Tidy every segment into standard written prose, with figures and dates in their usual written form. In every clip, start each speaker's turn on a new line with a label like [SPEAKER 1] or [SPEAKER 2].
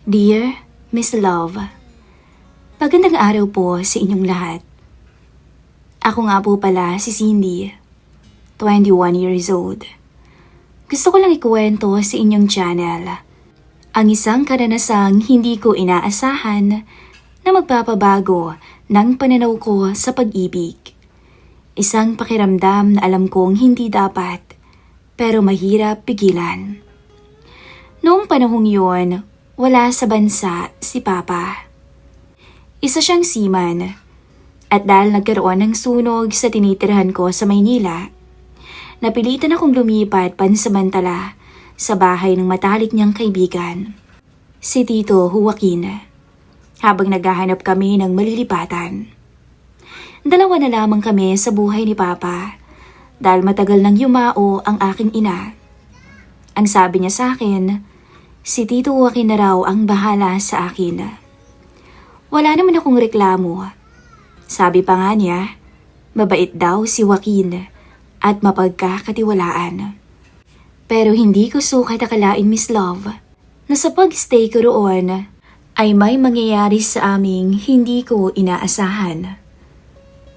[SPEAKER 1] Dear Miss Love, magandang araw po sa inyong lahat. Ako nga po pala si Cindy, 21 years old. Gusto ko lang ikuwento sa inyong channel ang isang karanasang hindi ko inaasahan na magpapabago ng pananaw ko sa pag-ibig. Isang pakiramdam na alam kong hindi dapat pero mahirap pigilan. Noong panahong yun, wala sa bansa si Papa. Isa siyang seaman at dahil nagkaroon ng sunog sa tinitirhan ko sa Maynila, napilitan akong lumipat pansamantala sa bahay ng matalik niyang kaibigan, si Tito Joaquin, habang naghahanap kami ng malilipatan. Dalawa na lamang kami sa buhay ni Papa dahil matagal nang yumao ang aking ina. Ang sabi niya sa akin, si Tito Joaquin na raw ang bahala sa akin. Wala naman akong reklamo. Sabi pa nga niya, mabait daw si Joaquin at mapagkakatiwalaan. Pero hindi ko sukat akalain, Miss Love, na sa pag-stay ko roon ay may mangyayari sa aming hindi ko inaasahan.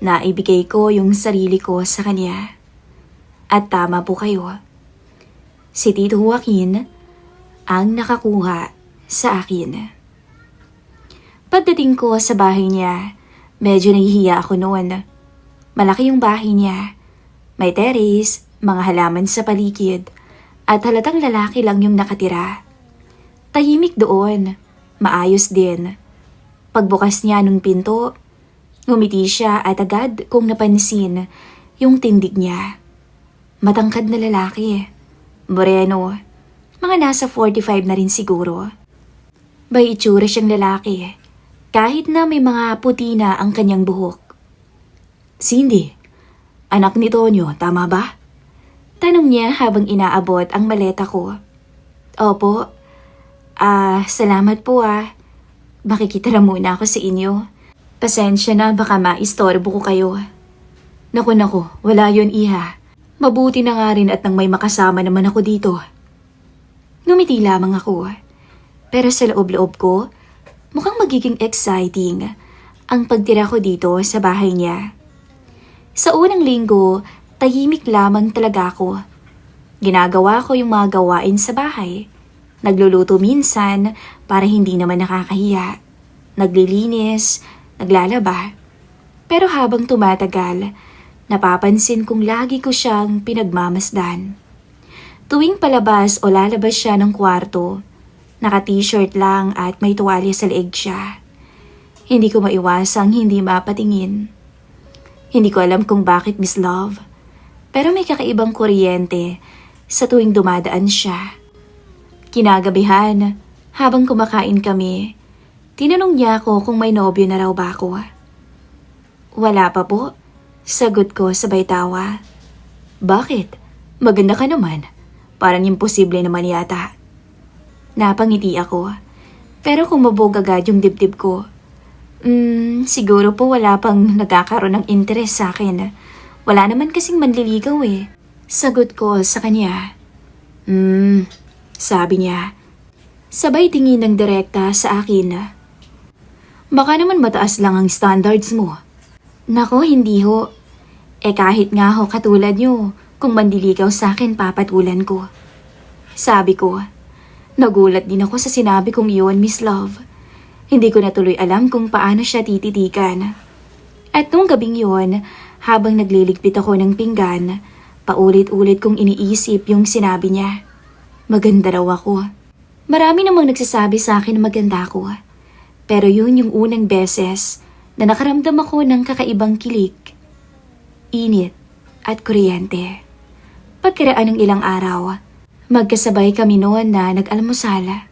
[SPEAKER 1] Naibigay ko yung sarili ko sa kanya. At tama po kayo. Si Tito Joaquin ang nakakuha sa akin. Pagdating ko sa bahay niya, medyo nahihiya ako noon. Malaki yung bahay niya. May terrace, mga halaman sa paligid, at halatang lalaki lang yung nakatira. Tahimik doon, maayos din. Pagbukas niya ng pinto, ngumiti siya at agad kong napansin yung tindig niya. Matangkad na lalaki, moreno, mga nasa 45 na rin siguro. May itsura siyang lalaki, kahit na may mga puti na ang kanyang buhok. Cindy, anak ni Tonyo, tama ba? Tanong niya habang inaabot ang maleta ko. Opo. Salamat po . Makikita na muna ako sa inyo. Pasensya na, baka maistorbo ko kayo. Naku, wala yun iha. Mabuti na nga rin at nang may makasama naman ako dito. Ngumiti lamang ako. Pero sa loob-loob ko, mukhang magiging exciting ang pagtira ko dito sa bahay niya. Sa unang linggo, tahimik lamang talaga ako. Ginagawa ko yung mga gawain sa bahay. Nagluluto minsan para hindi naman nakakahiya. Naglilinis, naglalaba. Pero habang tumatagal, napapansin kong lagi ko siyang pinagmamasdan. Tuwing palabas o lalabas siya ng kwarto, naka-t-shirt lang at may tuwalya sa leeg siya. Hindi ko maiwasang hindi mapatingin. Hindi ko alam kung bakit, Miss Love, pero may kakaibang kuryente sa tuwing dumadaan siya. Kinagabihan, habang kumakain kami, tinanong niya ako kung may nobyo na raw ba ako. Wala pa po, sagot ko sabay tawa. Bakit? Maganda ka naman. Parang imposible naman yata. Napangiti ako, pero kumabog agad yung dibdib ko. Siguro po wala pang nagkakaroon ng interes sa akin. Wala naman kasing manliligaw eh. Sagot ko sa kanya. Sabi niya. Sabay tingin ng direkta sa akin. Baka naman mataas lang ang standards mo. Nako, hindi ho. Kahit nga ho katulad nyo, kung mandiligaw sa akin papatulan ko. Sabi ko. Nagulat din ako sa sinabi kong iyon, Miss Love. Hindi ko na tuloy alam kung paano siya tititikan. At nung gabing yon, habang nagliligpit ako ng pinggan, paulit-ulit kong iniisip yung sinabi niya. Maganda raw ako. Marami namang nagsasabi sa akin na maganda ako. Pero yun yung unang beses na nakaramdam ako ng kakaibang kilig, init at kuryente. Pagkaraan ng ilang araw, magkasabay kami noon na nag-almusal.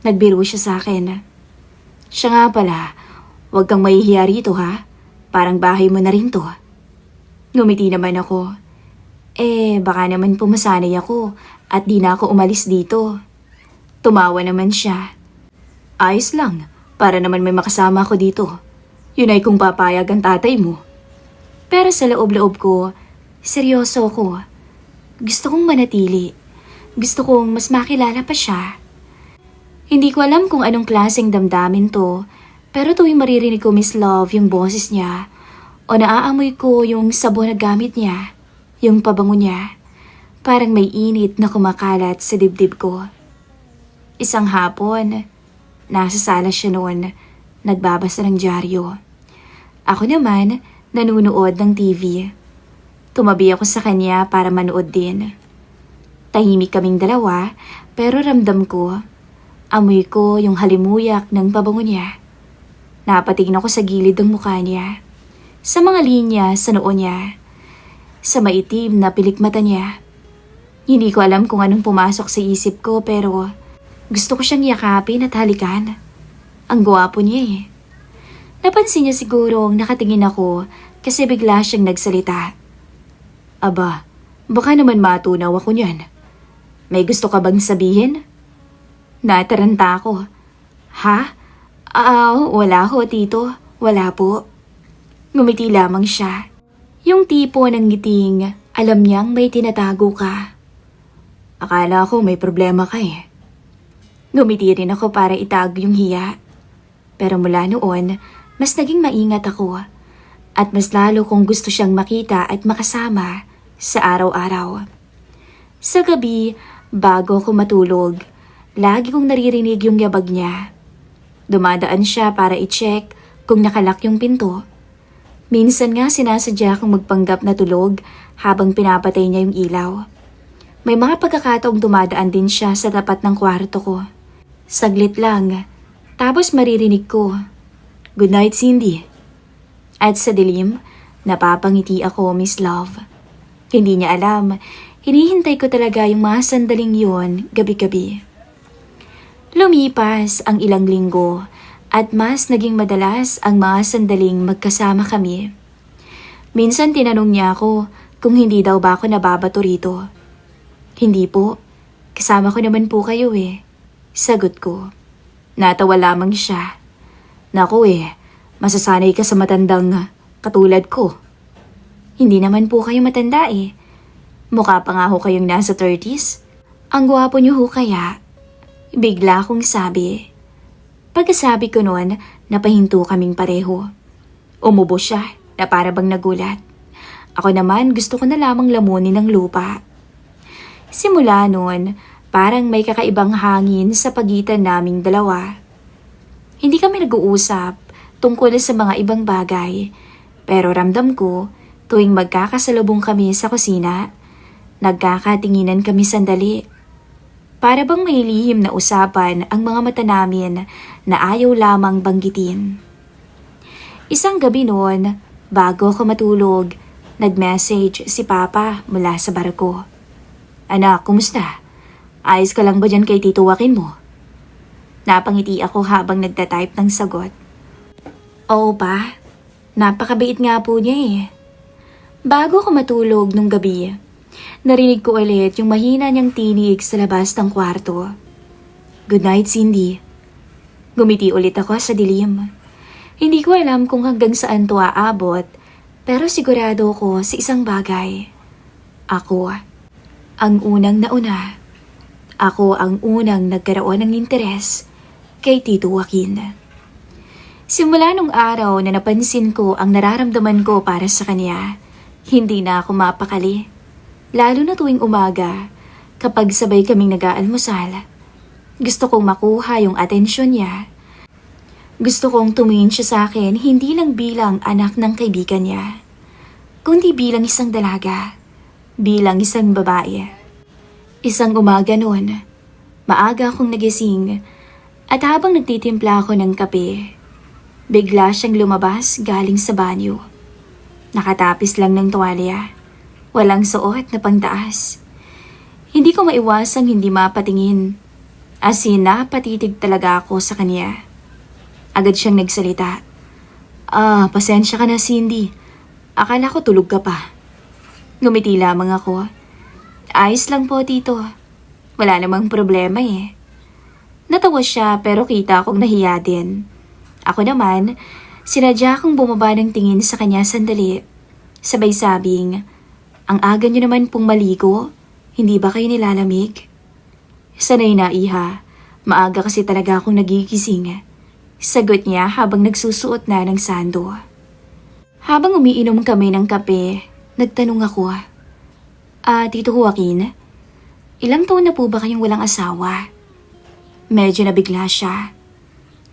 [SPEAKER 1] Nagbiro siya sa akin. Siya nga pala, huwag kang mahihiya rito ha. Parang bahay mo na rin to. Ngumiti naman ako. Baka naman pumasanay ako at di na ako umalis dito. Tumawa naman siya. Ayos lang, para naman may makasama ako dito. Yun ay kung papayag ang tatay mo. Pero sa loob-loob ko, seryoso ako. Gusto kong manatili. Gusto kong mas makilala pa siya. Hindi ko alam kung anong klaseng damdamin to, pero tuwing maririnig ko Miss Love yung boses niya, o naaamoy ko yung sabon na gamit niya, yung pabango niya, parang may init na kumakalat sa dibdib ko. Isang hapon, nasa sala siya noon, nagbabasa ng dyaryo. Ako naman, nanunood ng TV. Tumabi ako sa kanya para manood din. Tahimik kaming dalawa, pero ramdam ko, amoy ko yung halimuyak ng pabango niya. Napatingin ako sa gilid ng mukha niya, sa mga linya sa noo niya, sa maitim na pilikmata niya. Hindi ko alam kung anong pumasok sa isip ko pero gusto ko siyang yakapin at halikan. Ang gwapo niya eh. Napansin niya sigurong nakatingin ako kasi bigla siyang nagsalita. Aba, baka naman matunaw ako niyan. May gusto ka bang sabihin? Nataranta ako. Ha? Wala ho, tito. Wala po. Ngumiti lamang siya. Yung tipo ng ngiting, alam niyang may tinatago ka. Akala ko may problema ka eh. Ngumiti rin ako para itago yung hiya. Pero mula noon, mas naging maingat ako. At mas lalo kong gusto siyang makita at makasama sa araw-araw. Sa gabi, bago ako matulog, lagi kong naririnig yung yabag niya. Dumadaan siya para i-check kung nakalak yung pinto. Minsan nga sinasadya kong magpanggap na tulog habang pinapatay niya yung ilaw. May mga pagkakataong dumadaan din siya sa tapat ng kwarto ko. Saglit lang, tapos maririnig ko, "Good night, Cindy." At sa dilim, napapangiti ako, Miss Love. Hindi niya alam, hinihintay ko talaga yung mga sandaling yon gabi-gabi. Lumipas ang ilang linggo at mas naging madalas ang mga sandaling magkasama kami. Minsan tinanong niya ako kung hindi daw ba ako nababato rito. Hindi po, kasama ko naman po kayo eh. Sagot ko. Natawa lamang siya. Naku masasanay ka sa matandang katulad ko. Hindi naman po kayo matanda eh. Mukha pa nga ho kayong nasa 30s. Ang gwapo niyo ho kaya. Bigla akong sabi. Pagkasabi ko noon, napahinto kaming pareho. Umubo siya na para bang nagulat. Ako naman gusto ko na lamang lamunin ng lupa. Simula noon, parang may kakaibang hangin sa pagitan naming dalawa. Hindi kami nag-uusap tungkol sa mga ibang bagay, pero ramdam ko tuwing magkakasalubong kami sa kusina, nagkakatinginan kami sandali. Para bang may lihim na usapan ang mga mata namin na ayaw lamang banggitin. Isang gabi noon, bago ako matulog, nag-message si Papa mula sa barko. Anak, kumusta? Ayos ka lang ba dyan kay Tito Joaquin mo? Napangiti ako habang nagtatype ng sagot. Oo pa, napakabait nga po niya eh. Bago ako matulog nung gabi, narinig ko ulit yung mahina niyang tinig sa labas ng kwarto. Good night, Cindy. Gumiti ulit ako sa dilim. Hindi ko alam kung hanggang saan to aabot, pero sigurado ko sa isang bagay. Ako, ang unang nauna. Ako ang unang nagkaroon ng interes kay Tito Joaquin. Simula nung araw na napansin ko ang nararamdaman ko para sa kanya, hindi na ako mapakali. Lalo na tuwing umaga, kapag sabay kaming nag-aalmusal. Gusto kong makuha yung atensyon niya. Gusto kong tumingin siya sa akin hindi lang bilang anak ng kaibigan niya, kundi bilang isang dalaga, bilang isang babae. Isang umaga noon, maaga akong nagising at habang nagtitimpla ako ng kape, bigla siyang lumabas galing sa banyo. Nakatapis lang ng tuwalya. Walang suot na pangtaas. Hindi ko maiwasang hindi mapatingin. As in, napatitig talaga ako sa kanya. Agad siyang nagsalita. Pasensya ka na, Cindy. Akala ko tulog ka pa. Ngumiti lamang ako. Ayos lang po, Tito. Wala namang problema eh. Natawa siya pero kita akong nahiya din. Ako naman, sinadya akong bumaba ng tingin sa kanya sandali. Sabay sabing, ang aga niyo naman pong maligo, hindi ba kayo nilalamig? Sanay na, Iha. Maaga kasi talaga akong nagigising. Sagot niya habang nagsusuot na ng sando. Habang umiinom kami ng kape, nagtanong ako, Tito Joaquin, ilang taon na po ba kayong walang asawa? Medyo nabigla siya.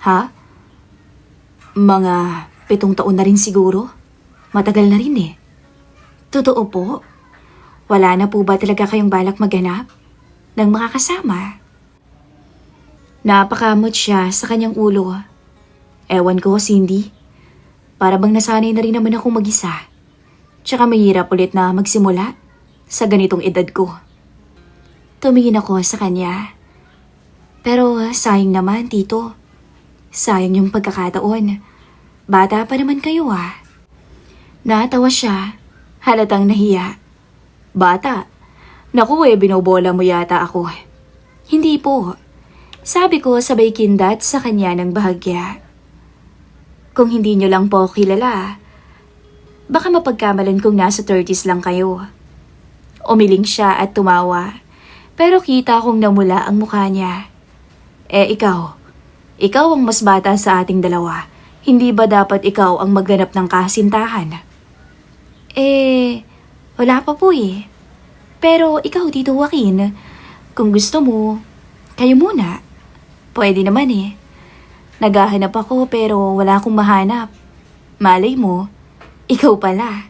[SPEAKER 1] Ha? Mga 7 taon na rin siguro? Matagal na rin eh. Totoo po? Wala na po ba talaga kayong balak maghanap ng makakasama? Napakamot siya sa kanyang ulo. Ewan ko, Cindy. Para bang nasanay na rin naman akong mag-isa. Tsaka mahirap ulit na magsimula sa ganitong edad ko. Tumingin ako sa kanya. Pero sayang naman, Tito. Sayang yung pagkakataon. Bata pa naman kayo Natawa siya, halatang nahiya. Bata? Naku binobola mo yata ako. Hindi po. Sabi ko sabay kindat sa kanya ng bahagya. Kung hindi niyo lang po kilala, baka mapagkamalan kong nasa 30s lang kayo. Umiling siya at tumawa, pero kita kong namula ang mukha niya. Ikaw ang mas bata sa ating dalawa. Hindi ba dapat ikaw ang magganap ng kasintahan? Wala pa po Pero ikaw, Tito Joaquin, kung gusto mo, kayo muna. Pwede naman Naghahanap ako pero wala akong mahanap. Malay mo, ikaw pala.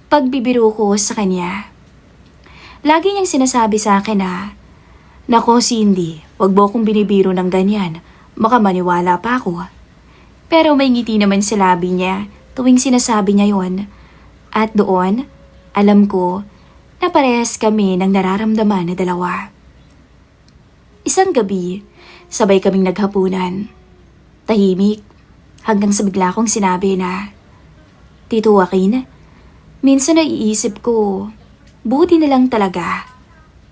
[SPEAKER 1] Pagbibiro ko sa kanya. Lagi niyang sinasabi sa akin Nako Cindy, wag mo akong binibiro ng ganyan. Baka maniwala pa ako. Pero may ngiti naman sa labi niya tuwing sinasabi niya yon. At doon, alam ko na parehas kami ng nararamdaman na dalawa. Isang gabi, sabay kaming naghapunan. Tahimik, hanggang sa bigla kong sinabi Tito Joaquin, minsan naiisip ko, buti na lang talaga.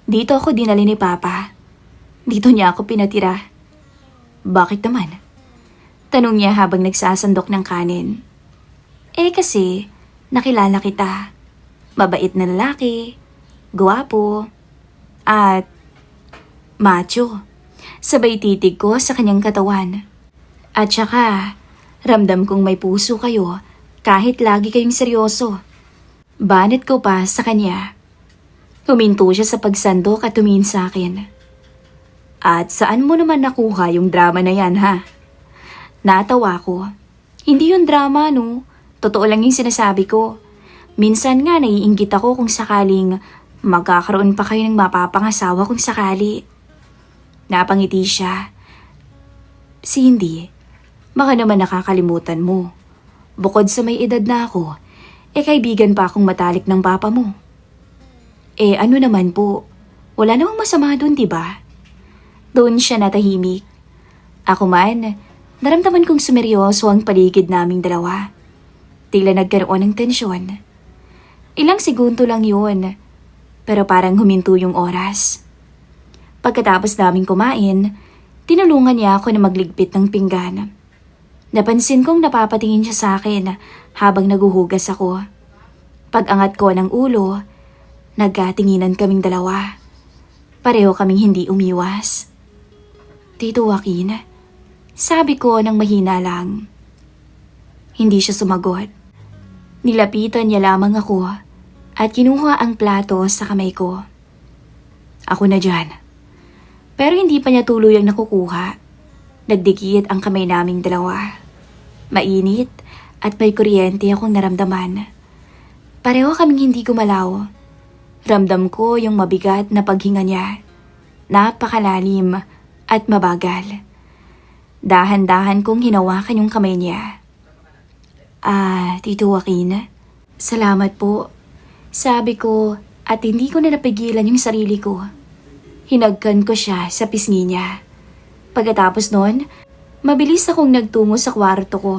[SPEAKER 1] Dito ako dinali ni Papa. Dito niya ako pinatira. Bakit naman? Tanong niya habang nagsasandok ng kanin. Kasi, nakilala kita. Mabait na lalaki, gwapo, at macho. Sabay titig ko sa kanyang katawan. At saka, ramdam kong may puso kayo kahit lagi kayong seryoso. Banet ko pa sa kanya. Huminto siya sa pagsandok at tumingin sa akin. At saan mo naman nakuha yung drama na yan Natawa ko. Hindi yung drama Totoo lang yung sinasabi ko. Minsan nga naiinggit ako kung sakaling magkakaroon pa kayo ng mapapangasawa kung sakali. Napangiti siya. Cindy, baka naman nakakalimutan mo. Bukod sa may edad na ako, kaibigan pa akong matalik ng papa mo. Ano naman po, wala namang masama dun, diba? Doon siya natahimik. Ako man, naramdaman kong sumeryoso ang paligid naming dalawa. Tila nagkaroon ng tensyon. Ilang segundo lang yun, pero parang huminto yung oras. Pagkatapos naming kumain, tinulungan niya ako na magligpit ng pinggan. Napansin kong napapatingin siya sa akin habang naguhugas ako. Pag-angat ko ng ulo, nagkatinginan kaming dalawa. Pareho kaming hindi umiwas. Tito Joaquin, sabi ko ng mahina lang. Hindi siya sumagot. Nilapitan niya lamang ako at kinuha ang plato sa kamay ko. Ako na dyan. Pero hindi pa niya tuluyang nakukuha. Nagdikit ang kamay naming dalawa. Mainit at may kuryente akong naramdaman. Pareho kaming hindi gumalaw. Ramdam ko yung mabigat na paghinga niya. Napakalalim at mabagal. Dahan-dahan kong hinawakan yung kamay niya. Tito Joaquin, salamat po. Sabi ko at hindi ko na napigilan yung sarili ko. Hinagkan ko siya sa pisngi niya. Pagkatapos nun, mabilis akong nagtungo sa kwarto ko.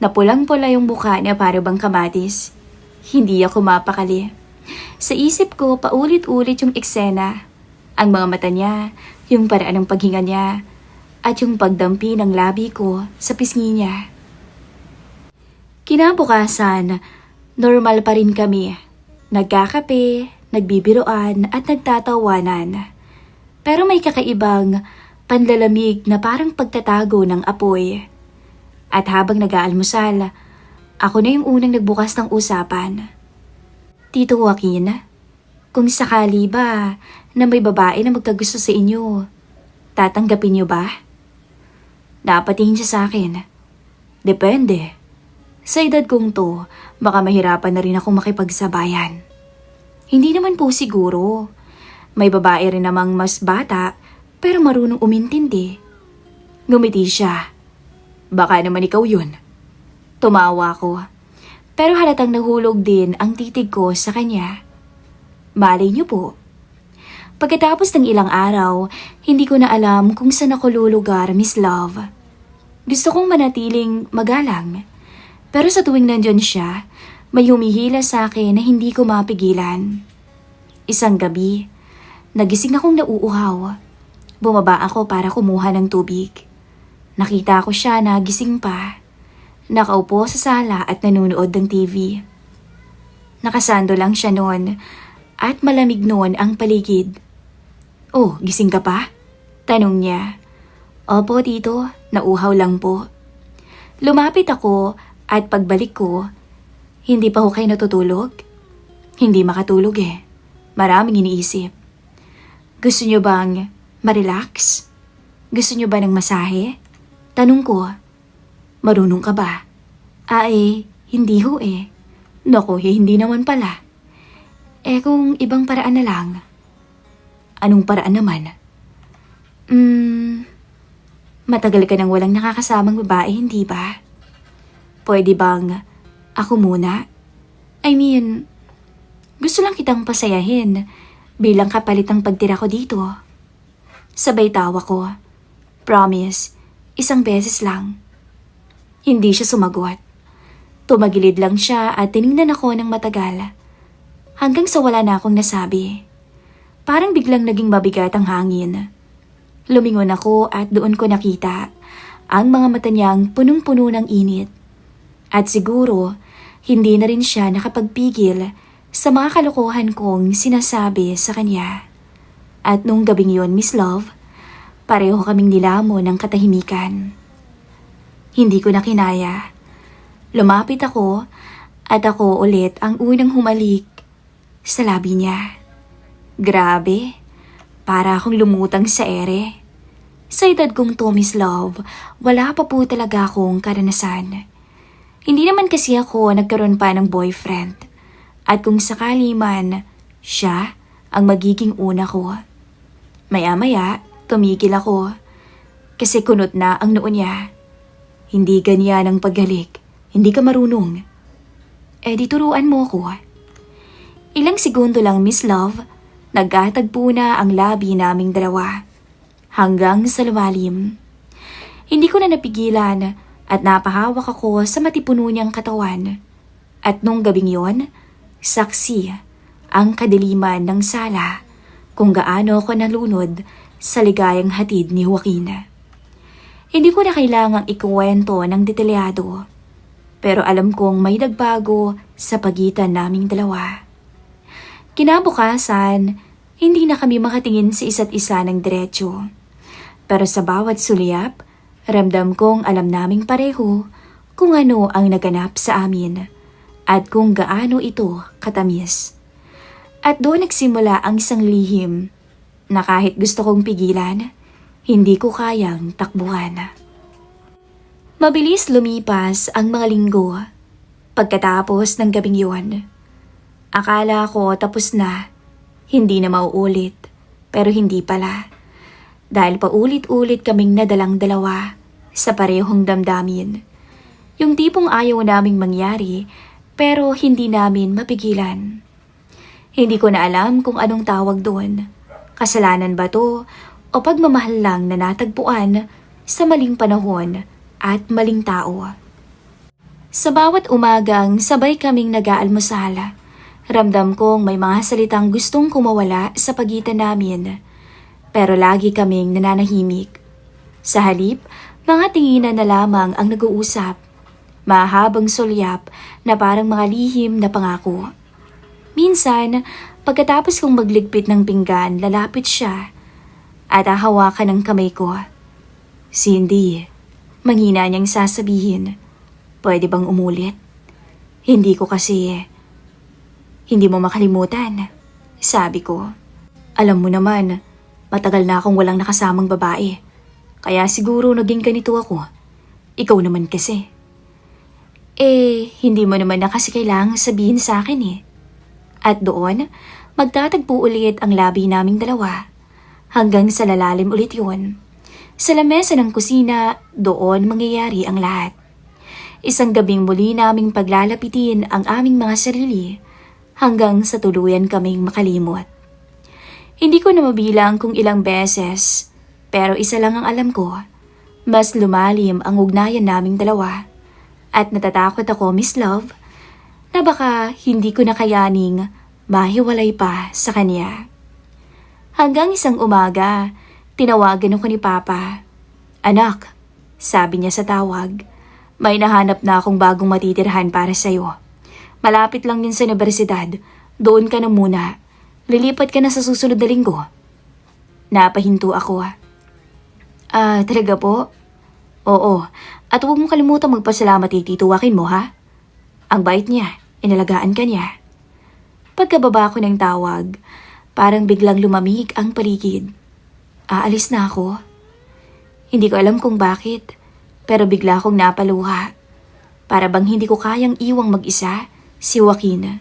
[SPEAKER 1] Napulang-pula yung mukha niya para bang kamatis. Hindi ako mapakali. Sa isip ko, paulit-ulit yung eksena. Ang mga mata niya, yung paraan ng paghinga niya, at yung pagdampi ng labi ko sa pisngi niya. Kinabukasan, normal pa rin kami. Nagkakape, nagbibiroan at nagtatawanan. Pero may kakaibang panlalamig na parang pagtatago ng apoy. At habang nag-aalmusal, ako na yung unang nagbukas ng usapan. Tito Joaquin, kung sakali ba na may babae na magkagusto sa inyo, tatanggapin niyo ba? Napatingin siya sa akin. Depende. Sa edad kong to, baka mahirapan na rin akong makipagsabayan. Hindi naman po siguro. May babae rin namang mas bata pero marunong umintindi. Ngumiti siya. Baka naman ikaw yun. Tumawa ko. Pero halatang nahulog din ang titig ko sa kanya. Malay niyo po. Pagkatapos ng ilang araw, hindi ko na alam kung saan ako lulugar, Miss Love. Gusto kong manatiling magalang. Pero sa tuwing nandyan siya, may humihila sa akin na hindi ko mapigilan. Isang gabi, nagising akong nauuhaw. Bumaba ako para kumuha ng tubig. Nakita ko siya na gising pa. Nakaupo sa sala at nanunood ng TV. Nakasando lang siya noon at malamig noon ang paligid. Oh, gising ka pa? Tanong niya. Opo, tito. Nauhaw lang po. Lumapit ako at pagbalik ko, hindi pa ho kayo natutulog? Hindi makatulog eh. Maraming iniisip. Gusto niyo bang ma-relax? Gusto niyo ba ng masahe? Tanong ko. Marunong ka ba? Hindi ho eh. Naku, hindi naman pala. Kung ibang paraan na lang. Anong paraan naman? Matagal ka nang walang nakakasamang babae, hindi ba? Pwede bang ako muna? Gusto lang kitang pasayahin bilang kapalit ng pagtira ko dito. Sabay tawa ko. Promise, isang beses lang. Hindi siya sumagot. Tumagilid lang siya at tiningnan ako ng matagal. Hanggang sa wala na akong nasabi. Parang biglang naging mabigat ang hangin. Lumingon ako at doon ko nakita ang mga mata niyang punong-puno ng init. At siguro, hindi na rin siya nakapagpigil sa mga kalokohan kong sinasabi sa kanya. At nung gabing yon, Miss Love, pareho kaming nilamon ng katahimikan. Hindi ko na kinaya. Lumapit ako at ako ulit ang unang humalik sa labi niya. Grabe, para akong lumutang sa ere. Sa edad kong to, Miss Love, wala pa po talaga akong karanasan. Hindi naman kasi ako nagkaroon pa ng boyfriend. At kung sakali man, siya ang magiging una ko. Maya-maya, tumigil ako. Kasi kunot na ang noo niya. Hindi ganyan ang paghalik. Hindi ka marunong. Di turuan mo ko. Ilang segundo lang, Miss Love, nagkatagpo na ang labi naming dalawa. Hanggang sa lumalim. Hindi ko na napigilan at napahawak ako sa matipuno niyang katawan. At nung gabing yon, saksi ang kadiliman ng sala kung gaano ako nalunod sa ligayang hatid ni Joaquin. Hindi ko na kailangang ikuwento ng detalyado, pero alam kong may nagbago sa pagitan naming dalawa. Kinabukasan, hindi na kami makatingin sa isa't isa ng diretsyo. Pero sa bawat sulyap, ramdam kong alam naming pareho kung ano ang naganap sa amin at kung gaano ito katamis. At doon nagsimula ang isang lihim na kahit gusto kong pigilan, hindi ko kayang takbuhan. Mabilis lumipas ang mga linggo pagkatapos ng gabing yun. Akala ko tapos na, hindi na mauulit, pero hindi pala. Dahil paulit-ulit kaming nadalang dalawa sa parehong damdamin. Yung tipong ayaw naming mangyari pero hindi namin mapigilan. Hindi ko na alam kung anong tawag doon. Kasalanan ba to o pagmamahal lang na natagpuan sa maling panahon at maling tao? Sa bawat umagang sabay kaming nag-aalmusal, ramdam kong may mga salitang gustong kumawala sa pagitan namin. Pero lagi kaming nananahimik. Sa halip, mga tinginan na lamang ang nag-uusap. Mahabang sulyap na parang mga lihim na pangako. Minsan, pagkatapos kong magligpit ng pinggan, lalapit siya at hahawakan ng kamay ko. Cindy, manghina niyang sasabihin, pwede bang umulit? Hindi ko kasi, hindi mo makalimutan. Sabi ko, alam mo naman, matagal na akong walang nakasamang babae. Kaya siguro naging ganito ako. Ikaw naman kasi. Hindi mo naman na kasi kailangang sabihin sa akin eh. At doon, magtatagpo ulit ang labi naming dalawa. Hanggang sa lalalim ulit yun. Sa lamesa ng kusina, doon mangyayari ang lahat. Isang gabing muli naming paglalapitin ang aming mga sarili hanggang sa tuluyan kaming makalimot. Hindi ko na mabilang kung ilang beses, pero isa lang ang alam ko. Mas lumalim ang ugnayan naming dalawa. At natatakot ako, Miss Love, na baka hindi ko na kayaning mahiwalay pa sa kanya. Hanggang isang umaga, tinawagan ako ni Papa. Anak, sabi niya sa tawag, may nahanap na akong bagong matitirhan para sa'yo. Malapit lang yun sa universidad, doon ka na muna. Lilipat ka na sa susunod na linggo. Napahinto ako. Talaga po? Oo, at huwag mong kalimutan magpasalamat kay Tito Joaquin mo ha? Ang bait niya, inalagaan ka niya. Pagkababa ko ng tawag, parang biglang lumamig ang paligid. Aalis na ako. Hindi ko alam kung bakit, pero bigla akong napaluha. Para bang hindi ko kayang iwang mag-isa si Joaquin.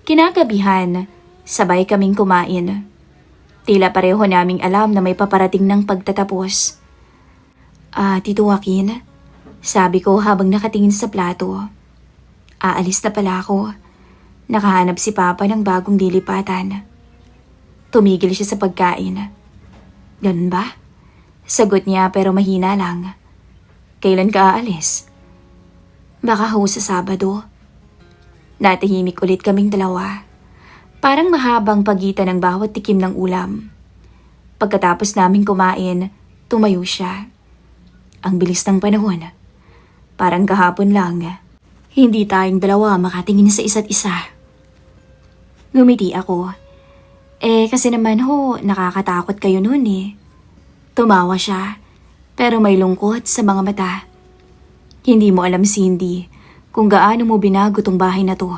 [SPEAKER 1] Kinagabihan, sabay kaming kumain. Tila pareho naming alam na may paparating ng pagtatapos. Tito Joaquin, sabi ko habang nakatingin sa plato. Aalis na pala ako. Nakahanap si Papa ng bagong lilipatan. Tumigil siya sa pagkain. Ganun ba? Sagot niya pero mahina lang. Kailan ka aalis? Baka ho sa Sabado. Natahimik ulit kaming dalawa. Parang mahabang pagitan ng bawat tikim ng ulam. Pagkatapos naming kumain, tumayo siya. Ang bilis ng panahon. Parang kahapon lang. Hindi tayong dalawa makatingin sa isa't isa. Ngumiti ako. Kasi naman ho, nakakatakot kayo noon eh. Tumawa siya, pero may lungkot sa mga mata. Hindi mo alam, Cindy, kung gaano mo binago tong bahay na to.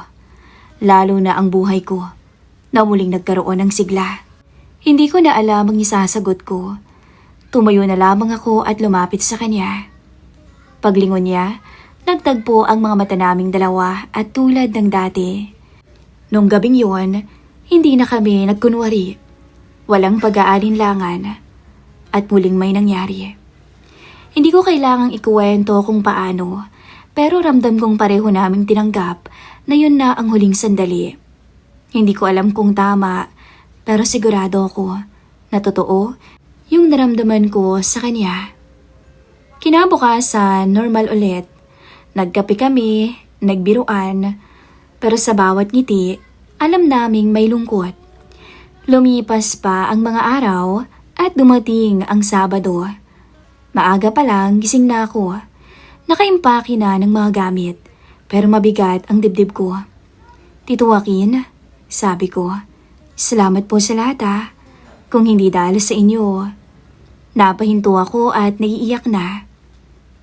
[SPEAKER 1] Lalo na ang buhay ko, na muling nagkaroon ng sigla. Hindi ko na alam ang isasagot ko. Tumayo na lamang ako at lumapit sa kanya. Paglingon niya, nagtagpo ang mga mata naming dalawa at tulad ng dati. Nung gabing yun, hindi na kami nagkunwari. Walang pag-aalinlangan at muling may nangyari. Hindi ko kailangang ikuwento kung paano, pero ramdam kong pareho naming tinanggap na yun na ang huling sandali. Hindi ko alam kung tama, pero sigurado ako na totoo yung naramdaman ko sa kanya. Kinabukasan, normal ulit. Nagkape kami, nagbiruan, pero sa bawat ngiti, alam naming may lungkot. Lumipas pa ang mga araw at dumating ang Sabado. Maaga pa lang, gising na ako. Nakaimpake na ng mga gamit, pero mabigat ang dibdib ko. Tito Joaquin, sabi ko, salamat po sa lahat ha. Kung hindi dahil sa inyo. Napahinto ako at naiiyak na.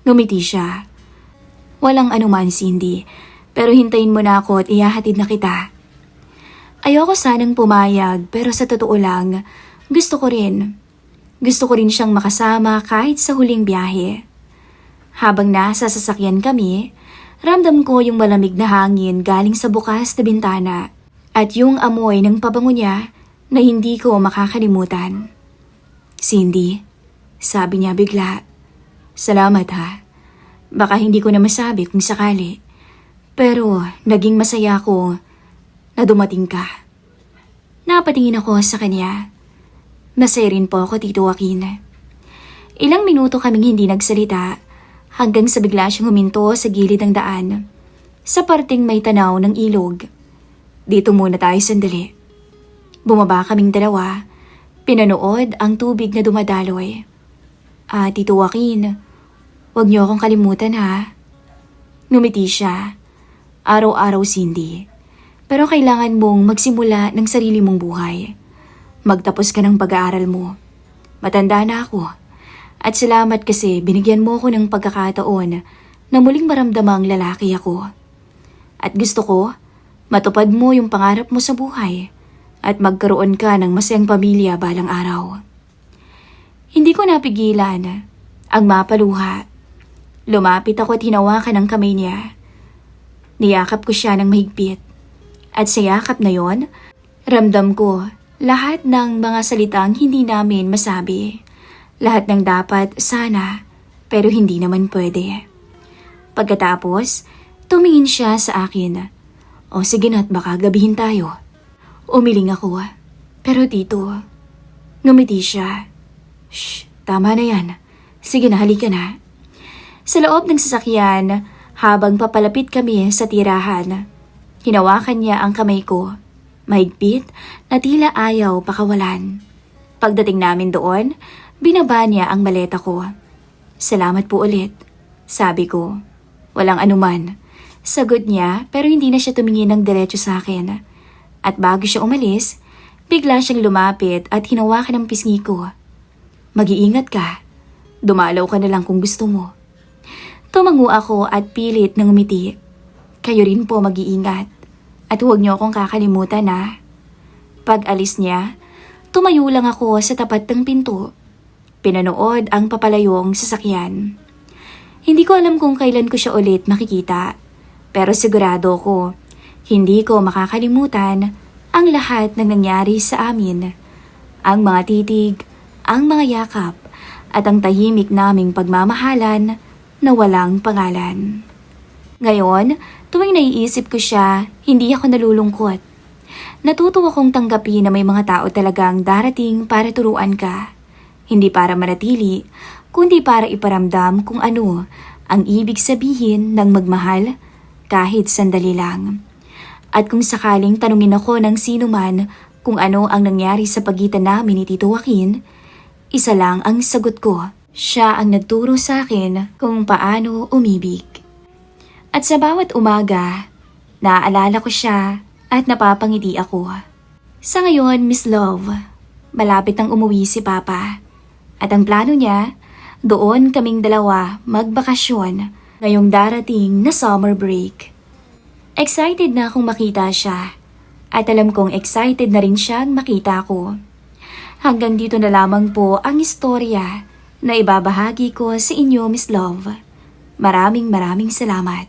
[SPEAKER 1] Ngumiti siya. Walang anuman, Cindy, pero hintayin mo na ako at ihahatid na kita. Ayoko sanang pumayag pero sa totoo lang, gusto ko rin. Gusto ko rin siyang makasama kahit sa huling biyahe. Habang nasa sasakyan kami, ramdam ko yung malamig na hangin galing sa bukas na bintana at yung amoy ng pabango niya na hindi ko makakalimutan. Cindy, sabi niya bigla, salamat ha. Baka hindi ko na masabi kung sakali. Pero naging masaya ako na dumating ka. Napatingin ako sa kanya. Masaya rin po ako, Tito Joaquin. Ilang minuto kaming hindi nagsalita hanggang sa bigla siyang huminto sa gilid ng daan sa parteng may tanaw ng ilog. Dito muna tayo sandali. Bumaba kaming dalawa. Pinanood ang tubig na dumadaloy. Tito Joaquin, huwag niyo akong kalimutan ha. Ngumiti siya. Araw-araw, Cindy. Pero kailangan mong magsimula ng sarili mong buhay. Magtapos ka ng pag-aaral mo. Matanda na ako. At salamat kasi binigyan mo ko ng pagkakataon na muling maramdamang lalaki ako. At gusto ko, matupad mo yung pangarap mo sa buhay at magkaroon ka ng masayang pamilya balang araw. Hindi ko napigilan ang mapaluha. Lumapit ako at hinawakan ang kamay niya. Niyakap ko siya ng mahigpit. At sa yakap na yon, ramdam ko lahat ng mga salitang hindi namin masabi. Lahat ng dapat sana, pero hindi naman pwede. Pagkatapos, tumingin siya sa akin. O sige na't baka gabihin tayo. Umiling ako. Pero tito, ngumiti siya. Shh, tama na yan. Sige na, halika na. Sa loob ng sasakyan, habang papalapit kami sa tirahan, hinawakan niya ang kamay ko. Mahigpit na tila ayaw pakawalan. Pagdating namin doon, binaba niya ang maleta ko. Salamat po ulit, sabi ko. Walang anuman. Sagot niya pero hindi na siya tumingin ng diretso sa akin. At bago siya umalis, bigla siyang lumapit at hinawakan ang pisngi ko. Mag-iingat ka. Dumalaw ka na lang kung gusto mo. Tumango ako at pilit na ngumiti. Kayo rin po mag-iingat. At huwag niyo akong kakalimutan na. Pag alis niya, tumayo lang ako sa tapat ng pinto. Pinanood ang papalayong sasakyan. Hindi ko alam kung kailan ko siya ulit makikita. Pero sigurado ko, hindi ko makakalimutan ang lahat ng nangyari sa amin. Ang mga titig, ang mga yakap, at ang tahimik naming pagmamahalan na walang pangalan. Ngayon, tuwing naiisip ko siya, hindi ako nalulungkot. Natutuwa kong tanggapin na may mga tao talagang darating para turuan ka. Hindi para manatili, kundi para iparamdam kung ano ang ibig sabihin ng magmahal kahit sandali lang. At kung sakaling tanungin ako ng sino man kung ano ang nangyari sa pagitan namin ni Tito Joaquin, isa lang ang sagot ko. Siya ang nagturo sa akin kung paano umibig. At sa bawat umaga, naaalala ko siya at napapangiti ako. Sa ngayon, Miss Love, malapit nang umuwi si Papa. At ang plano niya, doon kaming dalawa magbakasyon ngayong darating na summer break. Excited na akong makita siya. At alam kong excited na rin siyang makita ko. Hanggang dito na lamang po ang istorya na ibabahagi ko sa inyo, Miss Love. Maraming salamat.